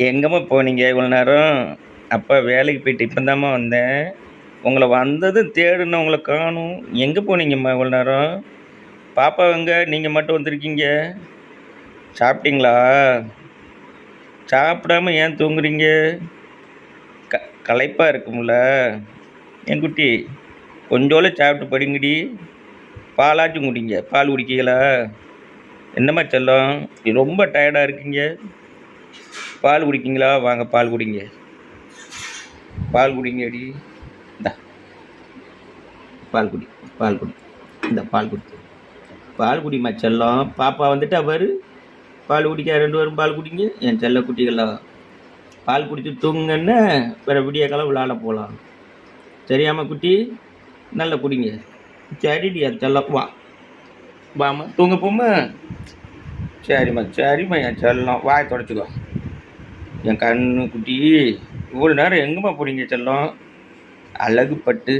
எங்கம்மா போனீங்க இவ்வளோ நேரம்? அப்பா வேலைக்கு போயிட்டு இப்போதாம்மா வந்தேன். உங்கள வந்ததும் தேடுனேன் உங்கள காணோம். எங்கே போனீங்கம்மா இவ்வளோ நேரம்? பாப்பா எங்க? நீங்க மட்டும் வந்திருக்கீங்க. சாப்பிட்டீங்களா? சாப்பிடாம ஏன் தூங்குறீங்க? க களைப்பா இருக்கும்ல? என் குட்டி, கொஞ்சோல சாப்பிட்டு படுங்கடி. பாலாச்சும் குடிங்க. பால் குடிக்கீங்களா? என்னம்மா செல்லம்? ரொம்ப டயர்டா இருக்கீங்க. பால் குடிக்கீங்களா? வாங்க பால் குடிங்க. பால் குடிங்கடி. இந்தா பால் குடி. பால் குடி. இந்த பால் குடி. பால் குடிம்மா செல்லம். பாப்பா வந்துட்டா பாரு. பால் குடிக்க 2 பேரும் பால் குடிங்க. என் செல்ல குட்டிகளா. பால் குடிச்சு தூங்குங்கன்னா வேற விடியக்காலம் விளையாட போகலாம். சரியாம்மா குட்டி? நல்லா குடிங்க. சரிடி என் செல்லம். வா வாம்மா தூங்க போம்மா. சரிம்மா சரிம்மா என் செல்லம். வாயை தொடச்சிக்கோ. என் கண்ணு குட்டி, இவ்வளோ நேரம் எங்கேம்மா போனீங்க செல்லம்? அழகு பட்டு